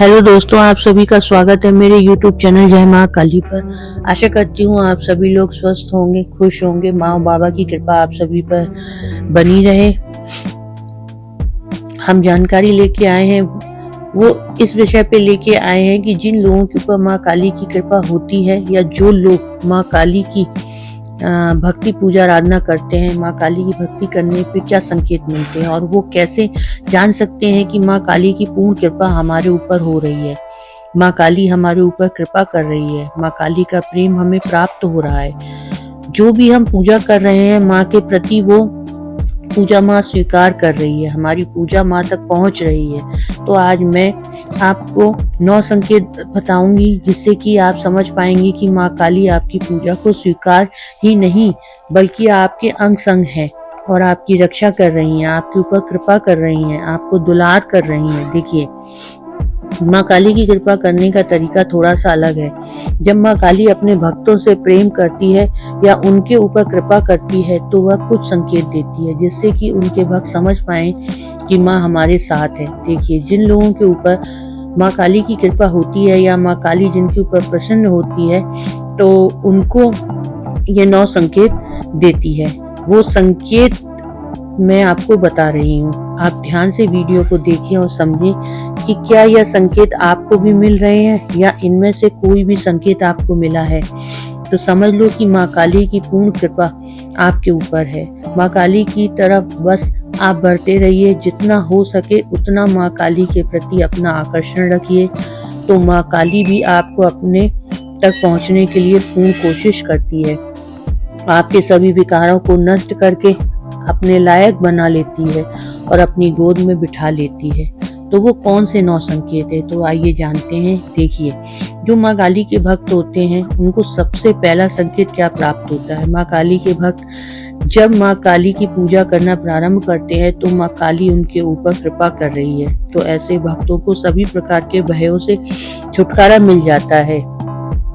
Hello दोस्तों, आप सभी का स्वागत है मेरे YouTube चैनल जय माँ काली पर। आशा करती हूँ आप सभी लोग स्वस्थ होंगे, खुश होंगे। माँ और बाबा की कृपा आप सभी पर बनी रहे। हम जानकारी लेके आए हैं, वो इस विषय पे लेके आए हैं कि जिन लोगों के ऊपर माँ काली की कृपा होती है या जो लोग माँ काली की भक्ति पूजा आराधना करते हैं, माँ काली की भक्ति करने पे क्या संकेत मिलते हैं और वो कैसे जान सकते हैं कि माँ काली की पूर्ण कृपा हमारे ऊपर हो रही है, माँ काली हमारे ऊपर कृपा कर रही है, माँ काली का प्रेम हमें प्राप्त हो रहा है। जो भी हम पूजा कर रहे हैं माँ के प्रति, वो पूजा माँ स्वीकार कर रही है, हमारी पूजा माँ तक पहुंच रही है। तो आज मैं आपको 9 संकेत बताऊंगी जिससे कि आप समझ पाएंगे कि माँ काली आपकी पूजा को स्वीकार ही नहीं बल्कि आपके अंग संग है और आपकी रक्षा कर रही हैं, आपके ऊपर कृपा कर रही हैं, आपको दुलार कर रही हैं। देखिए, माँ काली की कृपा करने का तरीका थोड़ा सा अलग है। जब माँ काली अपने भक्तों से प्रेम करती है या उनके ऊपर कृपा करती है तो वह कुछ संकेत देती है जिससे कि उनके भक्त समझ पाए कि माँ हमारे साथ है। देखिए, जिन लोगों के ऊपर माँ काली की कृपा होती है या माँ काली जिनके ऊपर प्रसन्न होती है तो उनको ये 9 संकेत देती है। वो संकेत मैं आपको बता रही हूँ, आप ध्यान से वीडियो को देखें और समझें कि क्या यह संकेत आपको भी मिल रहे हैं या इनमें से कोई भी संकेत आपको मिला है। तो समझ लो कि माँ काली की पूर्ण कृपा आपके ऊपर है। माँ काली की तरफ बस आप बढ़ते रहिए, जितना हो सके उतना माँ काली के प्रति अपना आकर्षण रखिए, तो माँ काली भी आपको अपने तक पहुँचने के लिए पूर्ण कोशिश करती है। आपके सभी विकारों को नष्ट करके अपने लायक बना लेती है और अपनी गोद में बिठा लेती है। तो वो कौन से 9 संकेत है, तो आइए जानते हैं। देखिए, जो माँ काली के भक्त होते हैं उनको सबसे पहला संकेत क्या प्राप्त होता है। माँ काली के भक्त जब माँ काली की पूजा करना प्रारंभ करते हैं तो माँ काली उनके ऊपर कृपा कर रही है। तो ऐसे भक्तों को सभी प्रकार के भयों से छुटकारा मिल जाता है।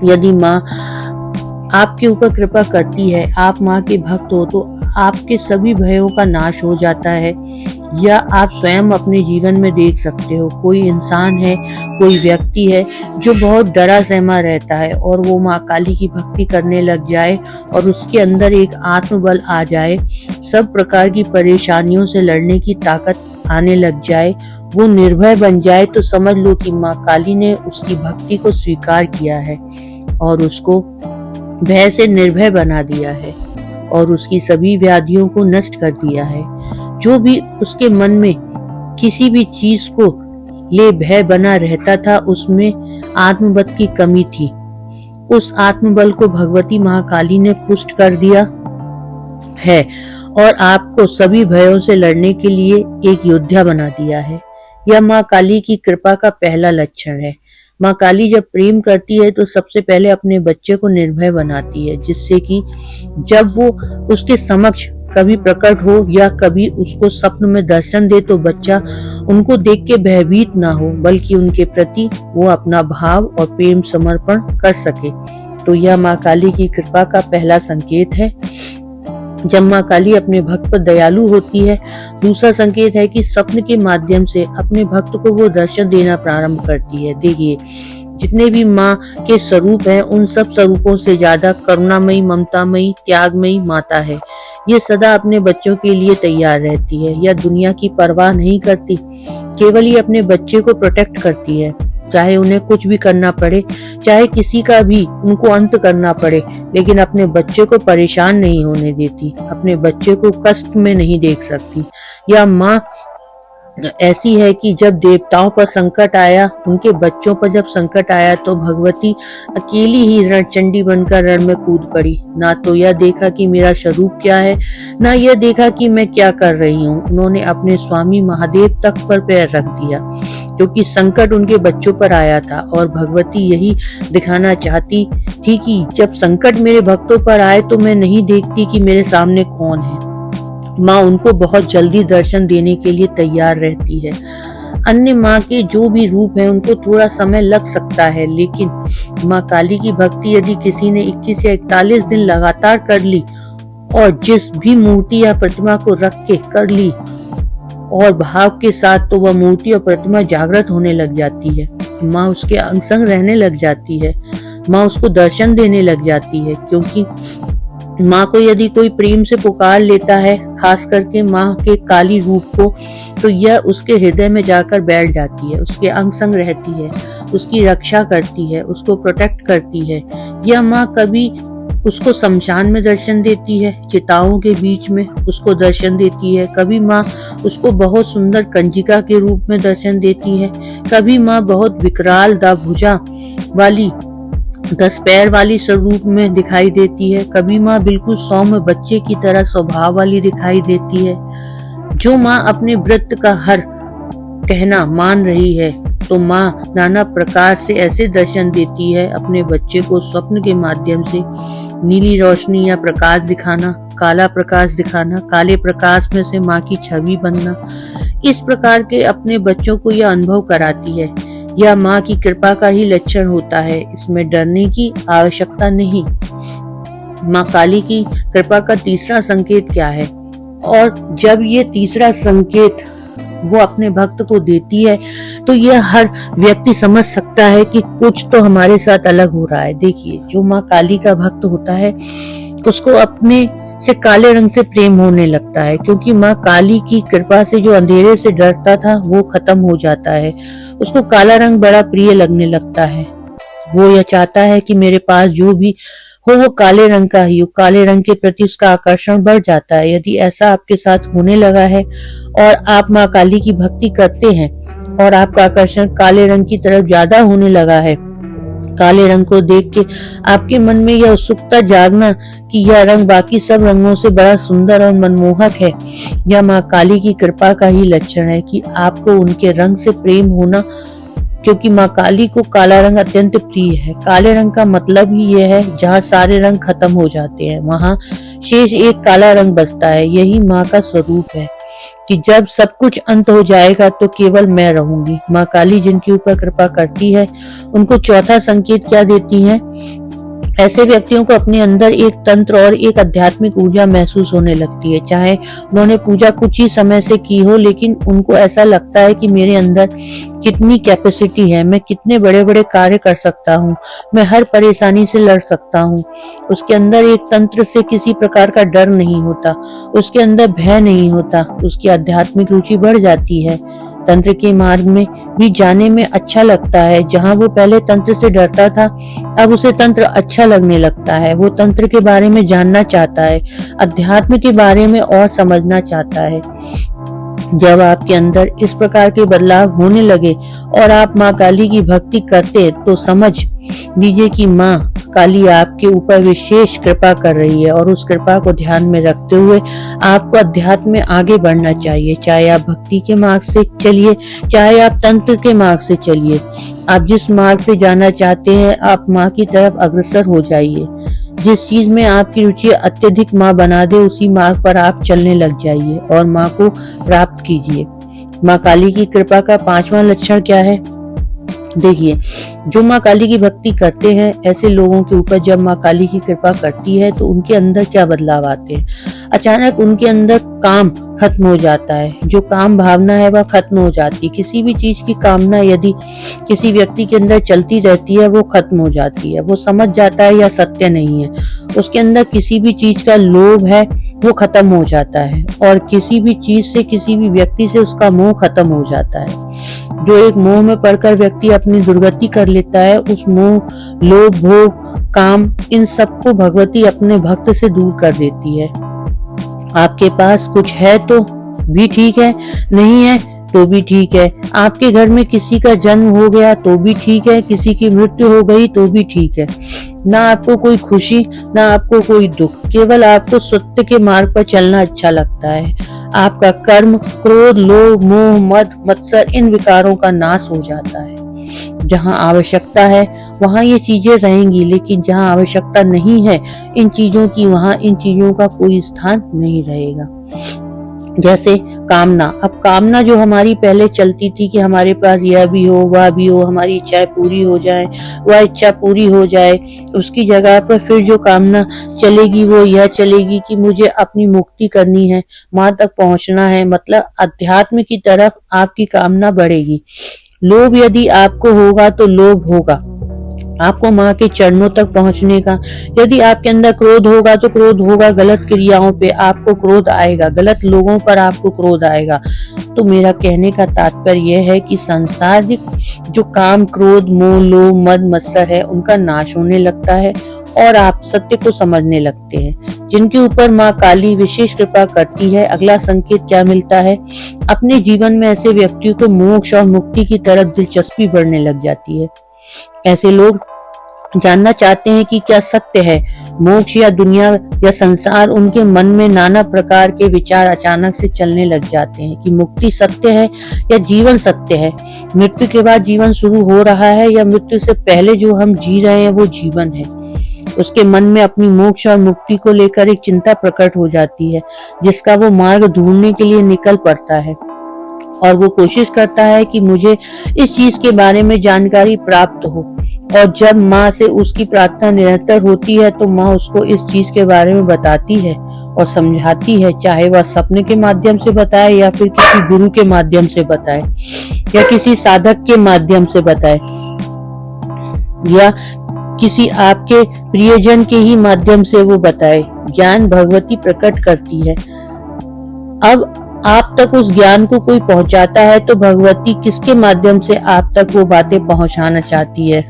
यदि माँ आपके ऊपर कृपा करती है, आप माँ के भक्त हो, तो आपके सभी भयों का नाश हो जाता है। या आप स्वयं अपने जीवन में देख सकते हो, कोई इंसान है, कोई व्यक्ति है जो बहुत डरा सहमा रहता है और वो माँ काली की भक्ति करने लग जाए और उसके अंदर एक आत्मबल आ जाए, सब प्रकार की परेशानियों से लड़ने की ताकत आने लग जाए, वो निर्भय बन जाए, तो समझ लो कि माँ काली ने उसकी भक्ति को स्वीकार किया है और उसको भय से निर्भय बना दिया है और उसकी सभी व्याधियों को नष्ट कर दिया है। जो भी उसके मन में किसी भी चीज को ले भय बना रहता था, उसमें आत्मबल की कमी थी। उस आत्मबल को भगवती महाकाली ने पुष्ट कर दिया है और आपको सभी भयों से लड़ने के लिए एक योद्धा बना दिया है। यह माँ काली की कृपा का पहला लक्षण है। माँ काली जब प्रेम करती है तो सबसे पहले अपने बच्चे को निर्भय बनाती है, जिससे कि जब वो उसके समक्ष कभी प्रकट हो या कभी उसको स्वप्न में दर्शन दे तो बच्चा उनको देख के भयभीत ना हो, बल्कि उनके प्रति वो अपना भाव और प्रेम समर्पण कर सके। तो यह माँ काली की कृपा का पहला संकेत है। जब माँ काली अपने भक्त पर दयालु होती है, दूसरा संकेत है कि स्वप्न के माध्यम से अपने भक्त को वो दर्शन देना प्रारंभ करती है। देखिए, जितने भी माँ के स्वरूप हैं उन सब स्वरूपों से ज्यादा करुणामयी, ममतामयी, त्यागमयी माता है। ये सदा अपने बच्चों के लिए तैयार रहती है, यह दुनिया की परवाह नहीं करती, केवल ये अपने बच्चे को प्रोटेक्ट करती है। चाहे उन्हें कुछ भी करना पड़े, चाहे किसी का भी उनको अंत करना पड़े, लेकिन अपने बच्चे को परेशान नहीं होने देती, अपने बच्चे को कष्ट में नहीं देख सकती। यह माँ ऐसी है कि जब देवताओं पर संकट आया, उनके बच्चों पर जब संकट आया तो भगवती अकेली ही रणचंडी बनकर रण में कूद पड़ी। ना तो यह देखा कि मेरा स्वरूप क्या है, ना यह देखा कि मैं क्या कर रही हूँ। उन्होंने अपने स्वामी महादेव तक पर पैर रख दिया क्योंकि संकट उनके बच्चों पर आया था और भगवती यही दिखाना चाहती थी कि जब संकट मेरे भक्तों पर आए तो मैं नहीं देखती कि मेरे सामने कौन है। माँ उनको बहुत जल्दी दर्शन देने के लिए तैयार रहती है। अन्य माँ के जो भी रूप हैं उनको थोड़ा समय लग सकता है, लेकिन माँ काली की भक्ति यदि किसी ने 21 या 41 दिन लगातार कर ली और जिस भी मूर्ति या प्रतिमा को रख के कर ली और भाव के साथ, तो वह मूर्ति और प्रतिमा जागृत होने लग जाती है। माँ उसके अंग संग रहने लग जाती है, माँ उसको दर्शन देने लग जाती है। क्योंकि माँ को यदि कोई प्रेम से पुकार लेता है, खास करके माँ के काली रूप को, तो यह उसके हृदय में जाकर बैठ जाती है, उसके अंग संग रहती है, उसकी रक्षा करती है, उसको प्रोटेक्ट करती है। यह माँ कभी उसको शमशान में दर्शन देती है, चिताओं के बीच में उसको दर्शन देती है, कभी माँ उसको बहुत सुंदर कंजिका के रूप में दर्शन देती है, कभी माँ बहुत विकराल दाभुजा वाली 10 पैर वाली स्वरूप में दिखाई देती है, कभी माँ बिल्कुल सौम्य बच्चे की तरह स्वभाव वाली दिखाई देती है। जो माँ अपने व्रत का हर कहना मान रही है, तो माँ नाना प्रकार से ऐसे दर्शन देती है अपने बच्चे को स्वप्न के माध्यम से, नीली रोशनी या प्रकाश दिखाना, काला प्रकाश दिखाना, काले प्रकाश में से माँ की छवि बनना, इस प्रकार के अपने बच्चों को यह अनुभव कराती है। यह माँ की कृपा का ही लक्षण होता है, इसमें डरने की आवश्यकता नहीं। माँ काली की कृपा का तीसरा संकेत क्या है? और जब ये तीसरा संकेत वो अपने भक्त को देती है, तो यह हर व्यक्ति समझ सकता है कि कुछ तो हमारे साथ अलग हो रहा है। देखिए, जो माँ काली का भक्त होता है, उसको अपने से काले रंग से प्रेम होने लगता है, क्योंकि माँ काली की कृपा से जो अंधेरे से डरता था वो खत्म हो जाता है। उसको काला रंग बड़ा प्रिय लगने लगता है। वो यह चाहता है कि मेरे पास जो भी हो वो काले रंग का ही हो, काले रंग के प्रति उसका आकर्षण बढ़ जाता है। यदि ऐसा आपके साथ होने लगा है और आप माँ काली की भक्ति करते हैं और आपका आकर्षण काले रंग की तरफ ज्यादा होने लगा है, काले रंग को देख के आपके मन में यह उत्सुकता जागना कि यह रंग बाकी सब रंगों से बड़ा सुंदर और मनमोहक है, यह माँ काली की कृपा का ही लक्षण है कि आपको उनके रंग से प्रेम होना। क्योंकि माँ काली को काला रंग अत्यंत प्रिय है। काले रंग का मतलब ही यह है जहाँ सारे रंग खत्म हो जाते हैं वहाँ शेष एक काला रंग बचता है। यही माँ का स्वरूप है कि जब सब कुछ अंत हो जाएगा तो केवल मैं रहूंगी। माँ काली जिनके ऊपर कृपा करती है, उनको चौथा संकेत क्या देती है? ऐसे व्यक्तियों को अपने अंदर एक तंत्र और एक आध्यात्मिक ऊर्जा महसूस होने लगती है। चाहे उन्होंने पूजा कुछ ही समय से की हो, लेकिन उनको ऐसा लगता है कि मेरे अंदर कितनी कैपेसिटी है, मैं कितने बड़े बड़े कार्य कर सकता हूँ, मैं हर परेशानी से लड़ सकता हूँ। उसके अंदर एक तंत्र से किसी प्रकार का डर नहीं होता, उसके अंदर भय नहीं होता, उसकी आध्यात्मिक रुचि बढ़ जाती है। तंत्र के मार्ग में भी जाने में अच्छा लगता है। जहाँ वो पहले तंत्र से डरता था, अब उसे तंत्र अच्छा लगने लगता है। वो तंत्र के बारे में जानना चाहता है, अध्यात्म के बारे में और समझना चाहता है। जब आपके अंदर इस प्रकार के बदलाव होने लगे और आप माँ काली की भक्ति करते, तो समझ लीजिए कि माँ काली आपके ऊपर विशेष कृपा कर रही है और उस कृपा को ध्यान में रखते हुए आपको अध्यात्म में आगे बढ़ना चाहिए। चाहे आप भक्ति के मार्ग से चलिए, चाहे आप तंत्र के मार्ग से चलिए, आप जिस मार्ग से जाना चाहते हैं, आप माँ की तरफ अग्रसर हो जाइए। जिस चीज में आपकी रुचि अत्यधिक माँ बना दे, उसी मार्ग पर आप चलने लग जाइए और माँ को प्राप्त कीजिए। माँ काली की कृपा का पांचवा लक्षण क्या है? देखिए, जो माँ काली की भक्ति करते हैं, ऐसे लोगों के ऊपर जब माँ काली की कृपा करती है तो उनके अंदर क्या बदलाव आते हैं? अचानक उनके अंदर काम खत्म हो जाता है। जो काम भावना है वह खत्म हो जाती है। किसी भी चीज की कामना यदि किसी व्यक्ति के अंदर चलती रहती है, वो खत्म हो जाती है। वो समझ जाता है यह सत्य नहीं है। उसके अंदर किसी भी चीज का लोभ है, वो खत्म हो जाता है और किसी भी चीज से, किसी भी व्यक्ति से उसका मोह खत्म हो जाता है। जो एक मोह में पड़कर व्यक्ति अपनी दुर्गति कर लेता है, उस मोह, लोभ, भोग, काम, इन सबको भगवती अपने भक्त से दूर कर देती है। आपके पास कुछ है तो भी ठीक है, नहीं है तो भी ठीक है। आपके घर में किसी का जन्म हो गया तो भी ठीक है, किसी की मृत्यु हो गई तो भी ठीक है। ना आपको कोई खुशी, ना आपको कोई दुख, केवल आपको सत्य के मार्ग पर चलना अच्छा लगता है। आपका कर्म, क्रोध, लोभ, मोह, मद, मत्सर, इन विकारों का नाश हो जाता है। जहाँ आवश्यकता है वहाँ ये चीजें रहेंगी, लेकिन जहाँ आवश्यकता नहीं है इन चीजों की, वहाँ इन चीजों का कोई स्थान नहीं रहेगा। जैसे कामना, अब कामना जो हमारी पहले चलती थी कि हमारे पास यह भी हो, वह भी हो, हमारी इच्छाएं पूरी हो जाए, वह इच्छा पूरी हो जाए, उसकी जगह पर फिर जो कामना चलेगी वो यह चलेगी कि मुझे अपनी मुक्ति करनी है, माँ तक पहुंचना है। मतलब अध्यात्म की तरफ आपकी कामना बढ़ेगी। लोभ यदि आपको होगा तो लोभ होगा आपको माँ के चरणों तक पहुंचने का। यदि आपके अंदर क्रोध होगा तो क्रोध होगा गलत क्रियाओं पे, आपको क्रोध आएगा, गलत लोगों पर आपको क्रोध आएगा। तो मेरा कहने का तात्पर्य यह है कि सांसारिक जो काम, क्रोध, मोह, लोभ, मद, मत्सर है, उनका नाश होने लगता है और आप सत्य को समझने लगते हैं। जिनके ऊपर माँ काली विशेष कृपा करती है, अगला संकेत क्या मिलता है? अपने जीवन में ऐसे व्यक्तियों को मोक्ष और मुक्ति की तरफ दिलचस्पी बढ़ने लग जाती है। ऐसे लोग जानना चाहते हैं कि क्या सत्य है, मोक्ष या दुनिया या संसार। उनके मन में नाना प्रकार के विचार अचानक से चलने लग जाते हैं कि मुक्ति सत्य है या जीवन सत्य है, मृत्यु के बाद जीवन शुरू हो रहा है या मृत्यु से पहले जो हम जी रहे हैं वो जीवन है। उसके मन में अपनी मोक्ष और मुक्ति को लेकर एक चिंता प्रकट हो जाती है, जिसका वो मार्ग ढूंढने के लिए निकल पड़ता है और वो कोशिश करता है कि मुझे इस चीज के बारे में जानकारी प्राप्त हो। और जब माँ से उसकी प्रार्थना निरंतर होती है तो माँ उसको इस चीज के बारे में बताती है और समझाती है, चाहे वह सपने के माध्यम से बताए या फिर किसी गुरु के माध्यम से बताए या किसी साधक के माध्यम से बताए या किसी आपके प्रियजन के ही माध्यम से वो बताए। ज्ञान भगवती प्रकट करती है। अब आप तक उस ज्ञान को कोई पहुंचाता है तो भगवती किसके माध्यम से आप तक वो बातें पहुंचाना चाहती है,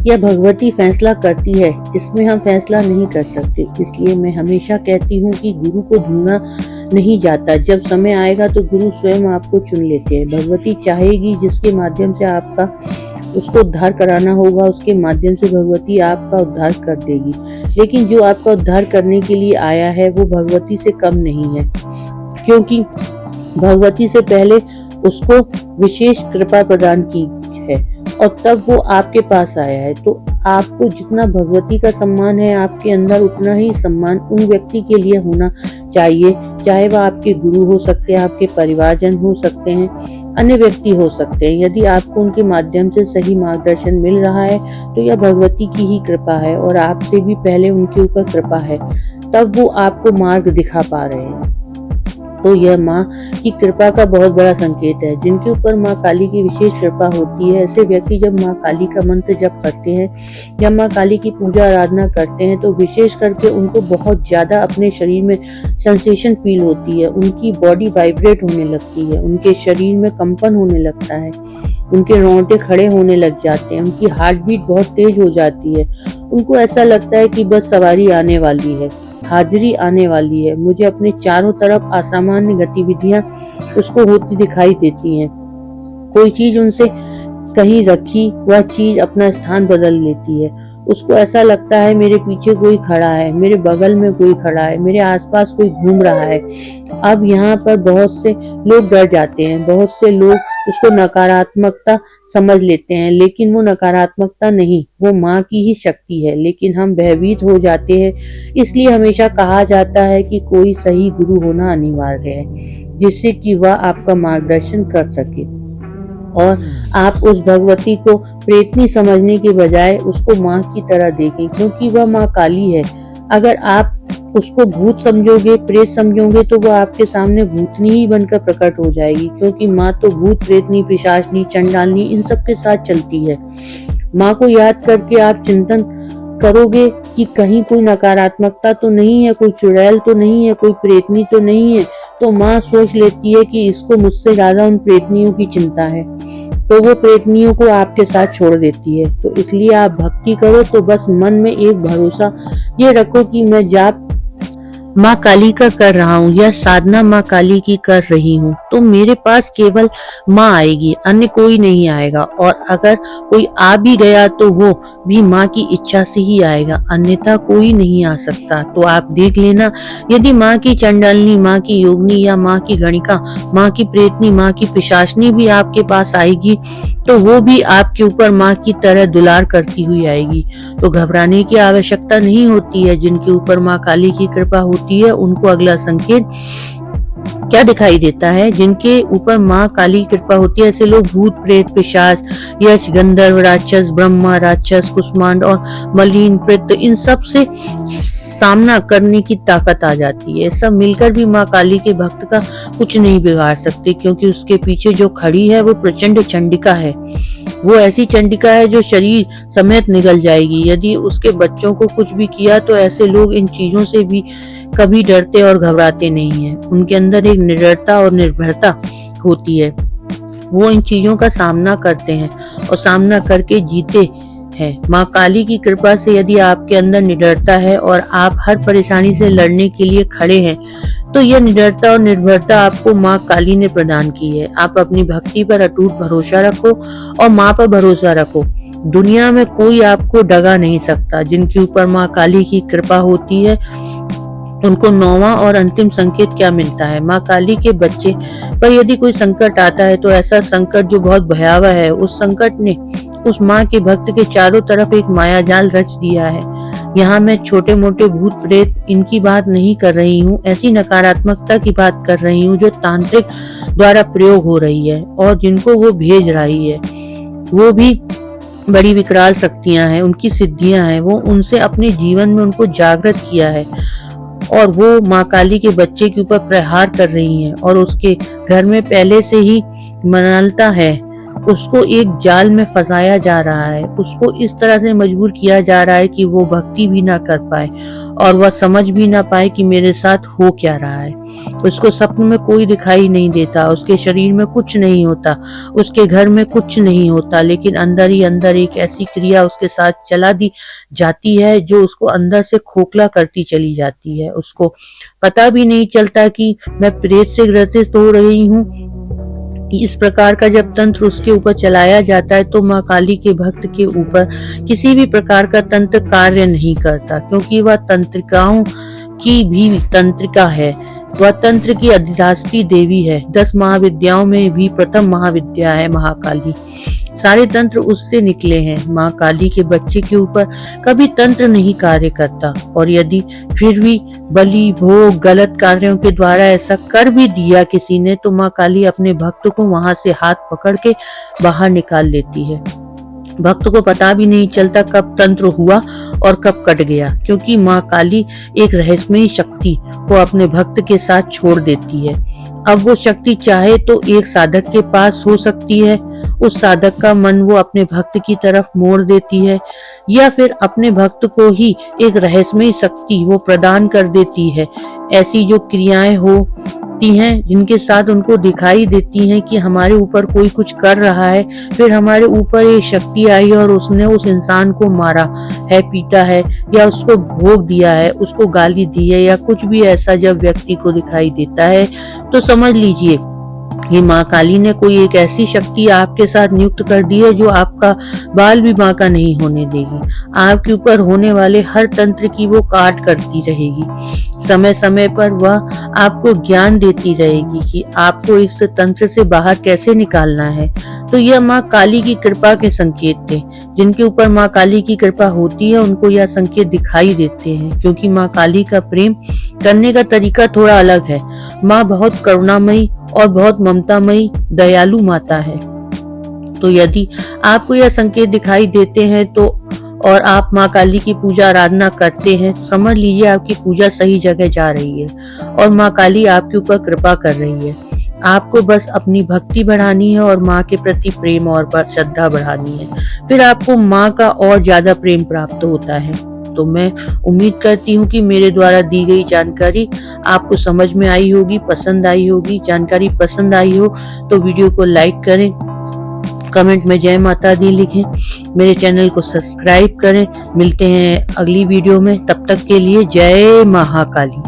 यह भगवती फैसला करती है। इसमें हम फैसला नहीं कर सकते। इसलिए मैं हमेशा कहती हूँ कि गुरु को ढूंढना नहीं जाता, जब समय आएगा तो गुरु स्वयं आपको चुन लेते हैं। भगवती चाहेगी जिसके माध्यम से आपका उसको उद्धार कराना होगा, उसके माध्यम से भगवती आपका उद्धार कर देगी। लेकिन जो आपका उद्धार करने के लिए आया है वो भगवती से कम नहीं है, क्योंकि भगवती से पहले उसको विशेष कृपा प्रदान की है और तब वो आपके पास आया है। तो आपको जितना भगवती का सम्मान है आपके अंदर, उतना ही सम्मान उन व्यक्ति के लिए होना चाहिए, चाहे वह आपके गुरु हो सकते हैं, आपके परिवारजन हो सकते हैं, अन्य व्यक्ति हो सकते हैं। यदि आपको उनके माध्यम से सही मार्गदर्शन मिल रहा है तो यह भगवती की ही कृपा है और आपसे भी पहले उनके ऊपर कृपा है, तब वो आपको मार्ग दिखा पा रहे हैं। तो यह माँ की कृपा का बहुत बड़ा संकेत है। जिनके ऊपर माँ काली की विशेष कृपा होती है, ऐसे व्यक्ति जब माँ काली का मंत्र जप करते हैं या माँ काली की पूजा आराधना करते हैं तो विशेष करके उनको बहुत ज्यादा अपने शरीर में सेंसेशन फील होती है, उनकी बॉडी वाइब्रेट होने लगती है, उनके शरीर में कंपन होने लगता है, उनके रोंगटे खड़े होने लग जाते हैं, उनकी हार्ट बीट बहुत तेज हो जाती है। उनको ऐसा लगता है कि बस सवारी आने वाली है, हाजिरी आने वाली है। मुझे अपने चारों तरफ असामान्य गतिविधियां उसको होती दिखाई देती हैं। कोई चीज उनसे कहीं रखी वह चीज अपना स्थान बदल लेती है। उसको ऐसा लगता है मेरे पीछे कोई खड़ा है, मेरे बगल में कोई खड़ा है, मेरे आसपास कोई घूम रहा है। अब यहाँ पर बहुत से लोग डर जाते हैं, बहुत से लोग उसको नकारात्मकता समझ लेते हैं, लेकिन वो नकारात्मकता नहीं, वो माँ की ही शक्ति है। लेकिन हम भयभीत हो जाते हैं। इसलिए हमेशा कहा जाता है कि कोई सही गुरु होना अनिवार्य है, जिससे कि वह आपका मार्गदर्शन कर सके और आप उस भगवती को प्रेतनी समझने के बजाय उसको माँ की तरह देखें, क्योंकि वह माँ काली है। अगर आप उसको भूत समझोगे, प्रेत समझोगे, तो वो आपके सामने भूतनी ही बनकर प्रकट हो जाएगी, क्योंकि माँ तो भूत, प्रेतनी, पिशाचनी, चंडालनी इन सब के साथ चलती है। माँ को याद करके आप चिंतन करोगे कि कहीं कोई नकारात्मकता तो नहीं है, कोई चुड़ैल तो नहीं है, कोई प्रेतनी तो नहीं है, तो माँ सोच लेती है कि इसको मुझसे ज्यादा उन प्रेतनियों की चिंता है, तो वो प्रेतनियों को आपके साथ छोड़ देती है। तो इसलिए आप भक्ति करो तो बस मन में एक भरोसा ये रखो कि मैं जाप माँ काली का कर रहा हूँ या साधना माँ काली की कर रही हूँ, तो मेरे पास केवल माँ आएगी, अन्य कोई नहीं आएगा। और अगर कोई आ भी गया तो वो भी माँ की इच्छा से ही आएगा, अन्यथा कोई नहीं आ सकता। तो आप देख लेना, यदि माँ की चंडालनी, माँ की योगिनी या माँ की गणिका, माँ की प्रेतनी, माँ की पिशाचनी भी आपके पास आएगी तो वो भी आपके ऊपर माँ की तरह दुलार करती हुई आएगी। तो घबराने की आवश्यकता नहीं होती है। जिनके ऊपर माँ काली की कृपा होती है उनको अगला संकेत क्या दिखाई देता है? जिनके ऊपर माँ काली की कृपा होती है, ऐसे लोग भूत, प्रेत, पिशाच, यक्ष, गंधर्व, राक्षस, ब्रह्मा, राक्षस, कुष्मांड और मलिन, प्रेत, इन सब से सामना करने की ताकत आ जाती है। सब मिलकर भी माँ काली के भक्त का कुछ नहीं बिगाड़ सकते, क्योंकि उसके पीछे जो खड़ी है वो प्रचंड चंडिका है। वो ऐसी चंडिका है जो शरीर समेत निगल जाएगी यदि उसके बच्चों को कुछ भी किया। तो ऐसे लोग इन चीजों से भी कभी डरते और घबराते नहीं है। उनके अंदर एक निडरता और निर्भरता होती है। वो इन चीजों का सामना करते हैं और सामना करके जीते हैं। माँ काली की कृपा से यदि आपके अंदर निडरता है और आप हर परेशानी से लड़ने के लिए खड़े हैं, तो यह निडरता और निर्भरता आपको माँ काली ने प्रदान की है। आप अपनी भक्ति पर अटूट भरोसा रखो और माँ पर भरोसा रखो। दुनिया में कोई आपको डगा नहीं सकता। जिनके ऊपर माँ काली की कृपा होती है उनको नौवां और अंतिम संकेत क्या मिलता है? माँ काली के बच्चे पर यदि कोई संकट आता है तो ऐसा संकट जो बहुत भयावह है, उस संकट ने उस माँ के भक्त के चारों तरफ एक माया जाल रच दिया है। यहाँ मैं छोटे मोटे भूत प्रेत इनकी बात नहीं कर रही हूँ, ऐसी नकारात्मकता की बात कर रही हूँ जो तांत्रिक द्वारा प्रयोग हो रही है और जिनको वो भेज रही है। वो भी बड़ी विकराल शक्तियां हैं, उनकी सिद्धियां हैं। वो उनसे अपने जीवन में उनको जागृत किया है और वो माँ काली के बच्चे के ऊपर प्रहार कर रही हैं और उसके घर में पहले से ही मनालता है। उसको एक जाल में फंसाया जा रहा है। उसको इस तरह से मजबूर किया जा रहा है कि वो भक्ति भी ना कर पाए और वह समझ भी ना पाए कि मेरे साथ हो क्या रहा है। उसको सपने में कोई दिखाई नहीं देता, उसके शरीर में कुछ नहीं होता, उसके घर में कुछ नहीं होता, लेकिन अंदर ही अंदर एक ऐसी क्रिया उसके साथ चला दी जाती है जो उसको अंदर से खोखला करती चली जाती है। उसको पता भी नहीं चलता कि मैं प्रेत से ग्रसित हो रही हूँ। इस प्रकार का जब तंत्र उसके ऊपर चलाया जाता है तो माँ काली के भक्त के ऊपर किसी भी प्रकार का तंत्र कार्य नहीं करता, क्योंकि वह तंत्रिकाओं की भी तंत्रिका है। वह तंत्र की अधिष्ठात्री देवी है। 10 महाविद्याओं में भी प्रथम महाविद्या है महाकाली। सारे तंत्र उससे निकले हैं। माँ काली के बच्चे के ऊपर कभी तंत्र नहीं कार्य करता, और यदि फिर भी बलि भोग गलत कार्यों के द्वारा ऐसा कर भी दिया किसी ने, तो माँ काली अपने भक्त को वहां से हाथ पकड़ के बाहर निकाल लेती है। भक्त को पता भी नहीं चलता कब तंत्र हुआ और कब कट गया, क्योंकि माँ काली एक रहस्यमयी शक्ति को अपने भक्त के साथ छोड़ देती है। अब वो शक्ति चाहे तो एक साधक के पास हो सकती है, उस साधक का मन वो अपने भक्त की तरफ मोड़ देती है, या फिर अपने भक्त को ही एक रहस्यमयी शक्ति वो प्रदान कर देती है। ऐसी जो क्रियाएं होती हैं जिनके साथ उनको दिखाई देती हैं कि हमारे ऊपर कोई कुछ कर रहा है, फिर हमारे ऊपर एक शक्ति आई और उसने उस इंसान को मारा है, पीटा है, या उसको भोग दिया है, उसको गाली दी है, या कुछ भी ऐसा जब व्यक्ति को दिखाई देता है, तो समझ लीजिए ये माँ काली ने कोई एक ऐसी शक्ति आपके साथ नियुक्त कर दी है जो आपका बाल भी बांका नहीं होने देगी। आपके ऊपर होने वाले हर तंत्र की वो काट करती रहेगी। समय समय पर वह आपको ज्ञान देती रहेगी कि आपको इस तंत्र से बाहर कैसे निकालना है। तो यह माँ काली की कृपा के संकेत थे। जिनके ऊपर माँ काली की कृपा होती है उनको यह संकेत दिखाई देते हैं, क्योंकि माँ काली का प्रेम करने का तरीका थोड़ा अलग है। माँ बहुत करुणामयी और बहुत ममतामयी दयालु माता है। तो यदि आपको यह संकेत दिखाई देते हैं तो और आप माँ काली की पूजा आराधना करते हैं, तो समझ लीजिए आपकी पूजा सही जगह जा रही है और माँ काली आपके ऊपर कृपा कर रही है। आपको बस अपनी भक्ति बढ़ानी है और माँ के प्रति प्रेम और श्रद्धा बढ़ानी है, फिर आपको माँ का और ज्यादा प्रेम प्राप्त होता है। तो मैं उम्मीद करती हूँ कि मेरे द्वारा दी गई जानकारी आपको समझ में आई होगी, पसंद आई होगी। जानकारी पसंद आई हो तो वीडियो को लाइक करें, कमेंट में जय माता दी लिखें, मेरे चैनल को सब्सक्राइब करें। मिलते हैं अगली वीडियो में, तब तक के लिए जय महाकाली।